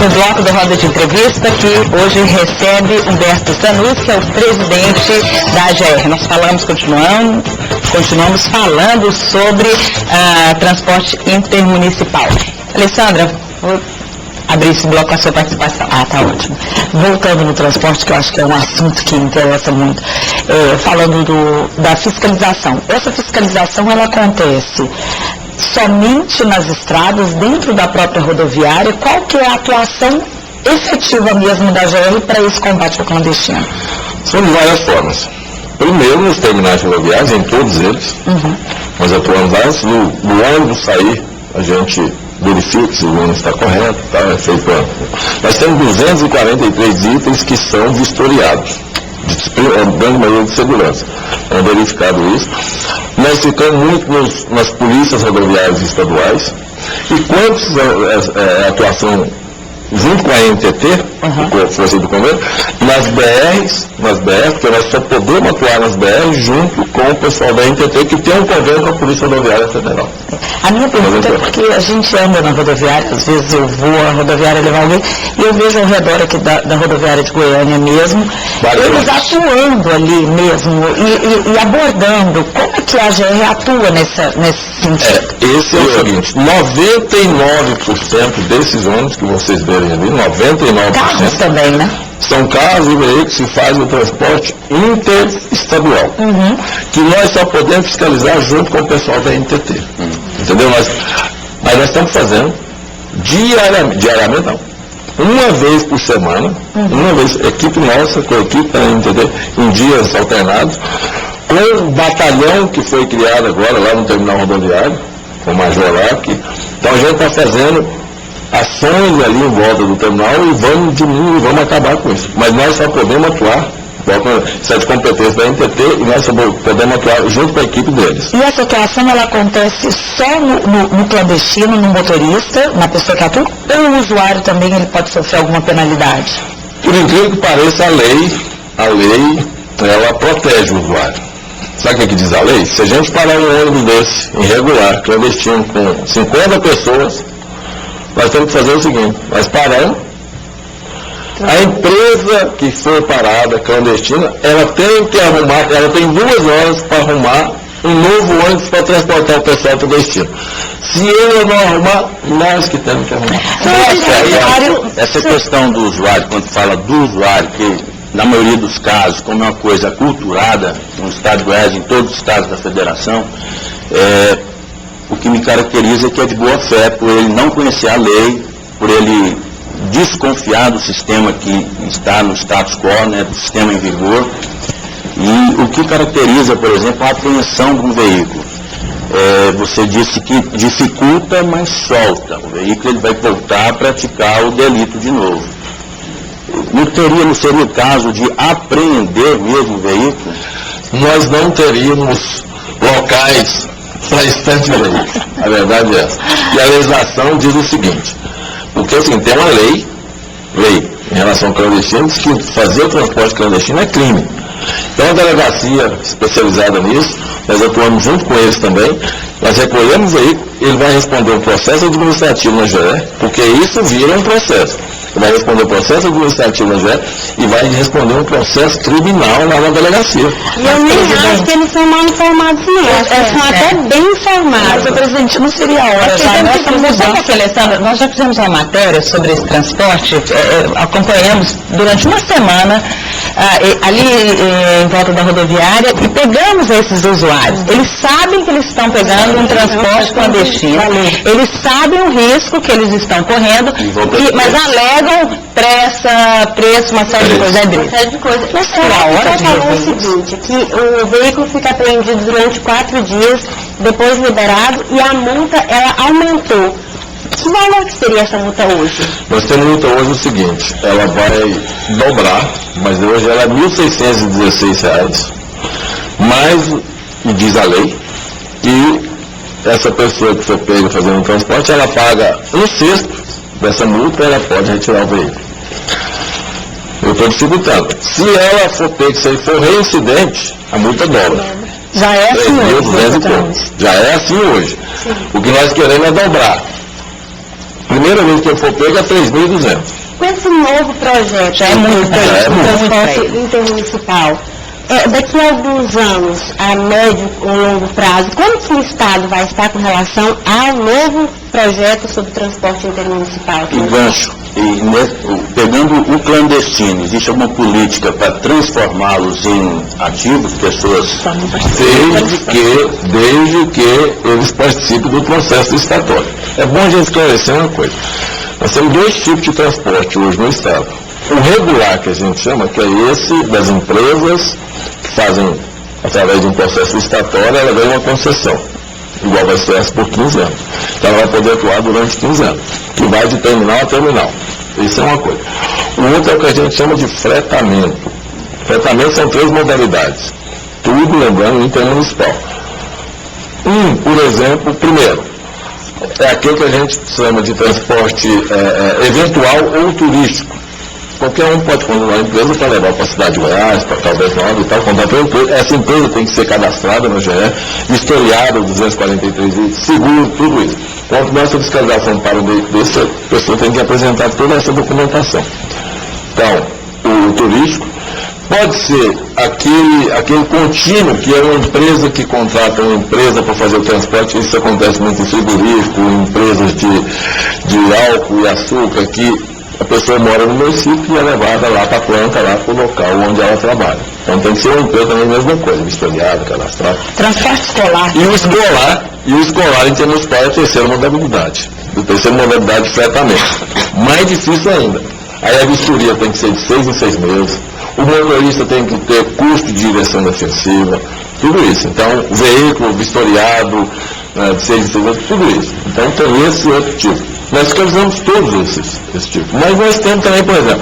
último bloco da roda de entrevista, que hoje recebe Humberto Zanussi, que é o presidente da AGR. Nós continuamos falando sobre transporte intermunicipal. Alessandra, vou abrir esse bloco com a sua participação. Tá ótimo. Voltando no transporte, que eu acho que é um assunto que interessa muito, falando da fiscalização. Essa fiscalização, ela acontece somente nas estradas, dentro da própria rodoviária. Qual que é a atuação efetiva mesmo da AGR para esse combate ao clandestino? São de várias formas. Primeiro, nos terminais rodoviários, em todos eles, nós atuamos antes do ônibus sair, a gente verifica se o ônibus está correto, é feito. Nós temos 243 itens que são vistoriados, grande maioria de segurança. É verificado isso. Nós ficamos muito nas polícias rodoviárias estaduais, e quanto a atuação junto com a NTT, Força do Convênio, nas BRs, porque nós só podemos atuar nas BRs junto com o pessoal da NTT, que tem um convênio com a Polícia Rodoviária Federal. A minha pergunta é porque a gente anda na rodoviária, às vezes eu vou à rodoviária levar alguém, e eu vejo ao redor aqui da rodoviária de Goiânia mesmo, eles atuando ali mesmo e abordando. Como é que a AGR atua nesse sentido? Esse é o seguinte, 99% desses ônibus que vocês verem ali, 99%... Carros também, né? São carros e veículos que fazem o transporte interestadual, que nós só podemos fiscalizar junto com o pessoal da NTT. Entendeu? Mas nós estamos fazendo diariamente não, uma vez por semana, uma vez, equipe nossa com a equipe da NTT, em dias alternados, com um batalhão que foi criado agora lá no terminal rodoviário, com o Major lá, então a gente está fazendo ações ali em volta do terminal e vamos diminuir, vamos acabar com isso. Mas nós só podemos atuar, isso é de competência da NTT, e nós só podemos atuar junto com a equipe deles. E essa atuação, ela acontece só no clandestino, no motorista, na pessoa que atua, ou o usuário também ele pode sofrer alguma penalidade? Por incrível que pareça, a lei, ela protege o usuário. Sabe o que diz a lei? Se a gente parar um ônibus desse, irregular, clandestino, com 50 pessoas, nós temos que fazer o seguinte, nós paramos, a empresa que for parada, clandestina, ela tem que arrumar, ela tem 2 horas para arrumar um novo ônibus para transportar o pessoal para o destino. Se ele não arrumar, nós que temos que arrumar. Essa questão do usuário, quando fala do usuário, que na maioria dos casos, como é uma coisa aculturada no estado de Goiás, em todos os estados da federação, o que me caracteriza é que é de boa fé, por ele não conhecer a lei, por ele desconfiar do sistema que está no status quo, né, do sistema em vigor. E o que caracteriza, por exemplo, a apreensão de um veículo. Você disse que dificulta, mas solta. O veículo ele vai voltar a praticar o delito de novo. Não seria o caso de apreender mesmo o veículo? Nós não teríamos locais para estante de veículos. A verdade é essa. E a legislação diz o seguinte, porque assim, tem uma lei em relação ao clandestino, diz que fazer o transporte clandestino é crime. Então a delegacia especializada nisso, nós atuamos junto com eles também, nós recolhemos o veículo, ele vai responder um processo administrativo na GE, porque isso vira um processo. Ele vai responder um processo administrativo na GE e vai responder um processo criminal lá na delegacia. E eu nem acho que eles são mal informados, não. Eles são até bem informados. Mas, presidente, não seria a hora já. Nós já fizemos uma matéria sobre esse transporte, acompanhamos durante uma semana ali em volta da rodoviária e pegamos esses usuários. Eles sabem que eles estão pegando um transporte clandestino, eles sabem o risco que eles estão correndo, mas alegam pressa, preço, uma série de coisas. Não seria a hora de falar o seguinte, que o veículo fica apreendido durante 4 dias, depois liberado, e a multa, ela aumentou. Que valor que seria essa multa hoje? Nós temos multa hoje o seguinte, ela vai dobrar, mas hoje ela é R$ 1.616, mais, diz a lei, e essa pessoa que for pega fazendo um transporte, ela paga 1/6 dessa multa, ela pode retirar o veículo. Eu estou dificultando. Se ela for pega, se for reincidente, a multa dobra. Já é assim hoje. Já é assim hoje. Sim. O que nós queremos é dobrar. Primeira vez que eu for pego é 3.200. Com esse novo projeto, de transporte intermunicipal, daqui a alguns anos, a médio ou longo prazo, como que o Estado vai estar com relação ao novo projeto sobre transporte intermunicipal? E gancho, pegando o clandestino, existe alguma política para transformá-los em ativos, pessoas? Desde que eles participem do processo licitatório. É bom a gente esclarecer uma coisa. Nós temos 2 tipos de transporte hoje no Estado. O regular, que a gente chama, que é esse das empresas que fazem, através de um processo licitatório, ela ganha uma concessão, igual vai ser essa por 15 anos. Então ela vai poder atuar durante 15 anos, que vai de terminal a terminal. Isso é uma coisa. O outro é o que a gente chama de fretamento. Fretamento são 3 modalidades. Tudo, lembrando, intermunicipal. Por exemplo, primeiro, é aquele que a gente chama de transporte eventual ou turístico. Qualquer um pode contratar uma empresa para levar para a cidade de Goiás, para talvez nova e tal, contratar uma empresa. Essa empresa tem que ser cadastrada no GE, vistoriada, 243 itens, seguro, tudo isso. Quando começa a fiscalização para o meio desse, a pessoa tem que apresentar toda essa documentação. Então, o turístico pode ser aquele contínuo, que é uma empresa que contrata uma empresa para fazer o transporte. Isso acontece muito em frigorífico, em empresas de álcool e açúcar, que a pessoa mora no município e é levada lá para a planta, lá para o local onde ela trabalha. Então tem que ser uma empresa também a mesma coisa, vistoriada, cadastrada. Transporte escolar. E o escolar em termos para a terceira modalidade. A terceira modalidade de fretamento. Mais difícil ainda. Aí a vistoria tem que ser de 6 em 6 meses. O motorista tem que ter custo de direção defensiva, tudo isso. Então, o veículo vistoriado, de 6 em 6 meses, tudo isso. Então tem esse outro tipo. Nós fiscalizamos todos esses tipos. Mas nós temos também, por exemplo,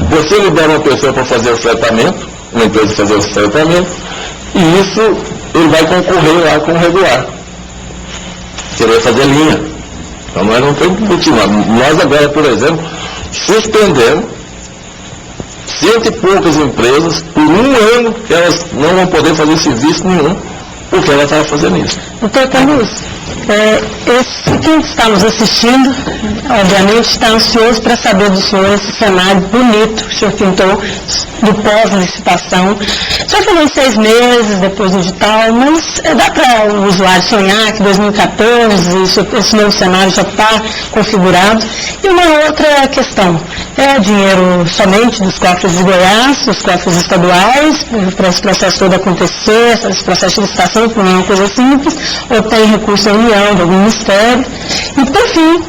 você libera uma pessoa para fazer o fretamento, uma empresa fazer o fretamento, e isso ele vai concorrer lá com o regular. Querer fazer linha. Então nós não temos que continuar. Nós agora, por exemplo, suspendemos 100 e poucas empresas por 1 ano que elas não vão poder fazer serviço nenhum, porque ela estava fazendo isso. Doutor Carlos, quem está nos assistindo, obviamente, está ansioso para saber do senhor esse cenário bonito que o senhor pintou do pós-licitação. O senhor falou em 6 meses depois do edital, mas dá para o usuário sonhar que 2014 esse novo cenário já está configurado? E uma outra questão, é dinheiro somente dos cofres de Goiás, dos cofres estaduais, para esse processo todo acontecer, esse processo de licitação, que não é uma coisa simples, ou tem recurso da União, do Ministério? E, por fim,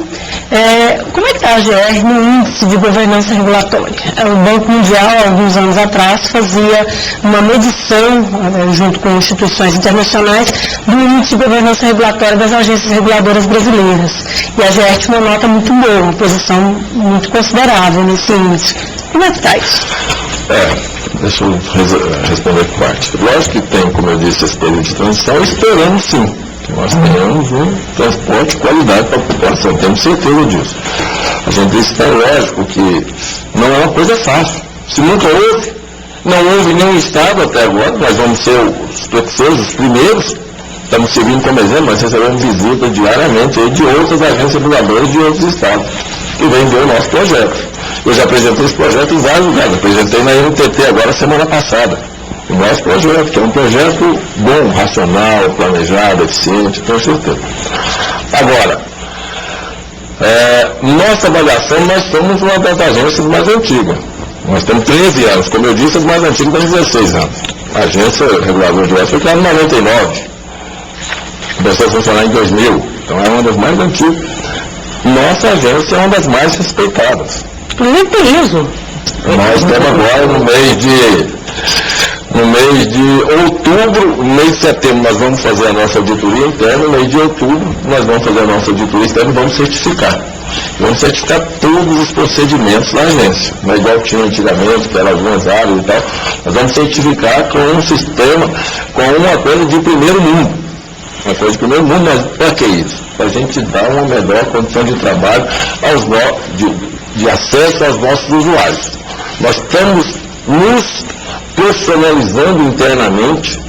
como é que está a AGR no índice de governança regulatória? O Banco Mundial, há alguns anos atrás, fazia uma medição, junto com instituições internacionais, do índice de governança regulatória das agências reguladoras brasileiras. E a AGR tinha uma nota muito boa, uma posição muito considerável nesse índice. Como é que está isso? Deixa eu responder por parte. Lógico que tem, como eu disse, esse período de transição, esperamos sim que nós tenhamos um transporte de qualidade para a população, temos certeza disso. A gente disse que é lógico que não é uma coisa fácil. Se nunca houve, não houve nenhum Estado até agora, nós vamos ser os primeiros, estamos servindo como exemplo, nós recebemos visita diariamente de outras agências reguladoras de outros Estados, que vêm ver o nosso projeto. Eu já apresentei esse projeto em vários lugares, apresentei na NTT agora semana passada. O nosso projeto, que é um projeto bom, racional, planejado, eficiente, tenho certeza. Agora, nossa avaliação, nós somos uma das agências mais antigas. Nós temos 13 anos, como eu disse, as mais antigas têm 16 anos. A agência reguladora de Goiás foi criada em 99. Começou a funcionar em 2000, então é uma das mais antigas. Nossa agência é uma das mais respeitadas. Nem tem isso. Nós estamos agora no mês de outubro, no mês de setembro nós vamos fazer a nossa auditoria interna, no mês de outubro nós vamos fazer a nossa auditoria externa e vamos certificar. Vamos certificar todos os procedimentos da agência. Não é igual tinha antigamente, que era algumas áreas e tal. Nós vamos certificar com um sistema, com uma coisa de primeiro mundo. Uma coisa de primeiro mundo, mas para que isso? Para a gente dar uma melhor condição de trabalho, de acesso aos nossos usuários. Nós estamos nos profissionalizando internamente,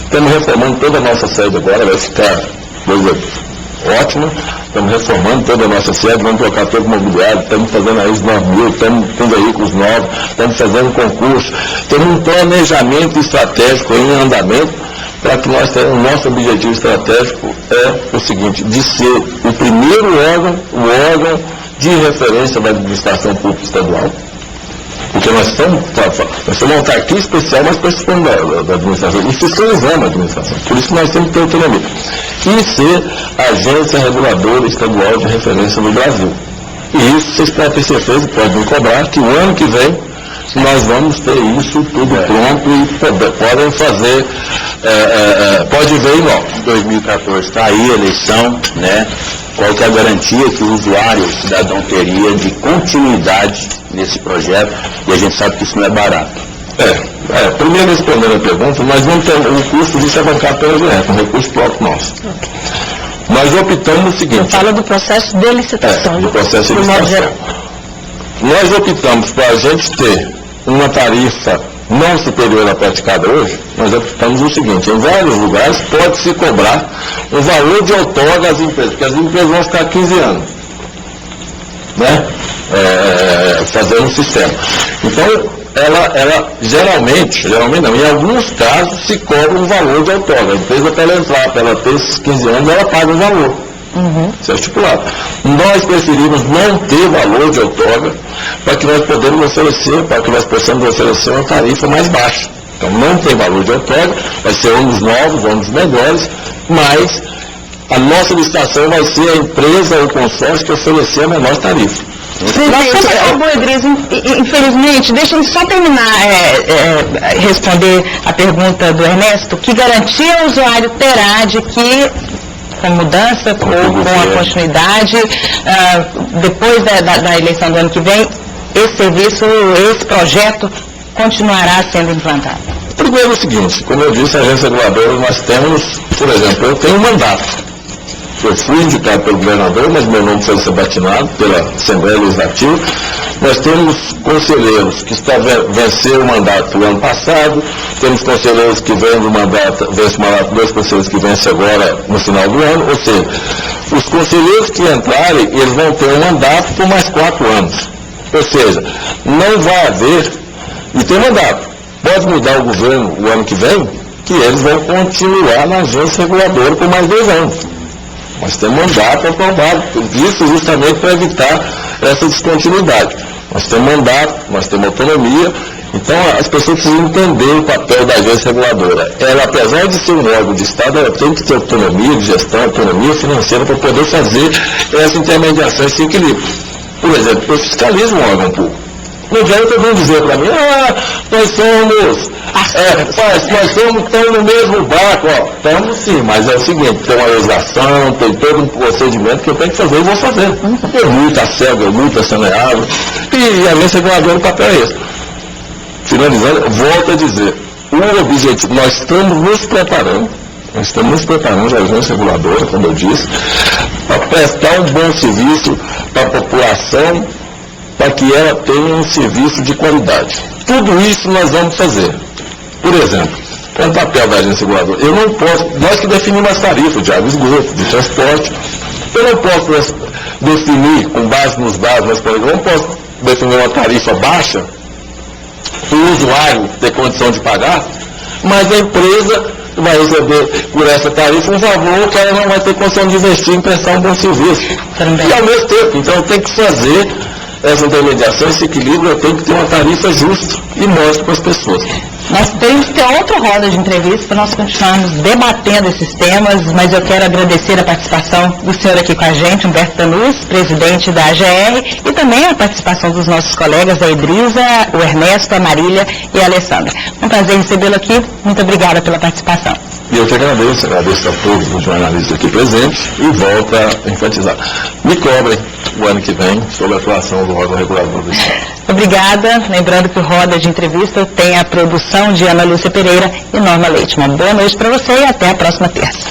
estamos reformando toda a nossa sede agora, vai ficar ótima, estamos reformando toda a nossa sede, vamos trocar todo o mobiliário, estamos fazendo a ISO 9000, estamos com veículos novos, estamos fazendo concurso, temos um planejamento estratégico em andamento, para que nós tenhamos, o nosso objetivo estratégico é o seguinte, de ser o primeiro órgão, o órgão de referência da administração pública estadual, porque nós somos uma autarquia especial, mas participando da administração e fiscalizando a administração. Por isso nós temos que ter autonomia. E ser a agência reguladora estadual de referência no Brasil. E isso vocês podem ter certeza, podem me cobrar, que o ano que vem nós vamos ter isso tudo pronto e podem fazer, pode ver em logo. 2014 está aí a eleição, né? Qual que é a garantia que o usuário, o cidadão teria de continuidade nesse projeto, e a gente sabe que isso não é barato. Primeiro respondendo a pergunta, nós vamos ter o custo disso é bancado pela GE, com recurso próprio nosso. Nós optamos o seguinte... Fala do processo de licitação. Do processo de licitação. Nós optamos para a gente ter uma tarifa não superior à praticada hoje, nós optamos o seguinte, em vários lugares pode-se cobrar um valor de outorga às empresas, porque as empresas vão ficar 15 anos, né? Fazendo um sistema. Então, ela geralmente não, em alguns casos se cobra um valor de outorga. A empresa, para ela entrar, para ela ter esses 15 anos, ela paga um valor. Isso é estipulado. Nós preferimos não ter valor de outorga para que nós possamos oferecer uma tarifa mais baixa. Então não tem valor de outorga, vai ser ônibus novos, ônibus melhores, mas a nossa licitação vai ser a empresa ou o consórcio que oferecer a menor tarifa. Você acabou, Edriza, infelizmente, deixa eu só terminar, responder a pergunta do Ernesto, que garantia o usuário terá de que, com mudança ou com a continuidade, depois da eleição do ano que vem, esse serviço, esse projeto continuará sendo implantado? Primeiro é o seguinte, como eu disse, a agência reguladora, nós temos, por exemplo, eu tenho um mandato. Eu fui indicado pelo governador, mas meu nome foi sabatinado pela Assembleia Legislativa. Nós temos conselheiros que venceram o mandato no ano passado, temos conselheiros que vencem o mandato, dois conselheiros que vencem agora no final do ano, ou seja, os conselheiros que entrarem, eles vão ter um mandato por mais 4 anos. Ou seja, não vai haver, e tem mandato, pode mudar o governo o ano que vem, que eles vão continuar na agência reguladora por mais 2 anos. Nós temos mandato aprovado, isso justamente para evitar essa descontinuidade. Nós temos mandato, nós temos autonomia, então as pessoas precisam entender o papel da agência reguladora. Ela, apesar de ser um órgão de Estado, ela tem que ter autonomia de gestão, autonomia financeira para poder fazer essa intermediação, esse equilíbrio. Por exemplo, eu fiscalizo um órgão público. Não adianta alguém dizer para mim, nós estamos no mesmo barco, estamos sim, mas é o seguinte, tem uma legislação, tem todo um procedimento que eu tenho que fazer e vou fazer. Eu multa a cego, eu multa a saneável, e a agência reguladora, o papel é esse. Finalizando, volto a dizer, o objetivo, nós estamos nos preparando, a agência reguladora, como eu disse, para prestar um bom serviço para a população, para que ela tenha um serviço de qualidade. Tudo isso nós vamos fazer. Por exemplo, com o papel da agência reguladora, eu não posso, nós que definimos as tarifas de água e esgoto, de transporte, eu não posso definir, com base nos dados, eu não posso definir uma tarifa baixa, para o usuário ter condição de pagar, mas a empresa vai receber por essa tarifa um valor que ela não vai ter condição de investir em prestar um bom serviço. E ao mesmo tempo, então tem que fazer essa intermediação, esse equilíbrio, eu tenho que ter uma tarifa justa e mostra para as pessoas. Nós temos que ter outra roda de entrevista para nós continuarmos debatendo esses temas, mas eu quero agradecer a participação do senhor aqui com a gente, Humberto Danus, presidente da AGR, e também a participação dos nossos colegas, a Edriza, o Ernesto, a Marília e a Alessandra. Um prazer recebê-lo aqui, muito obrigada pela participação. E eu que agradeço a todos os jornalistas aqui presentes e volto a enfatizar. Me cobrem o ano que vem sobre a atuação do órgão regulador do Estado. Obrigada. Lembrando que o Roda de Entrevista tem a produção de Ana Lúcia Pereira e Norma Leite. Uma boa noite para você e até a próxima terça.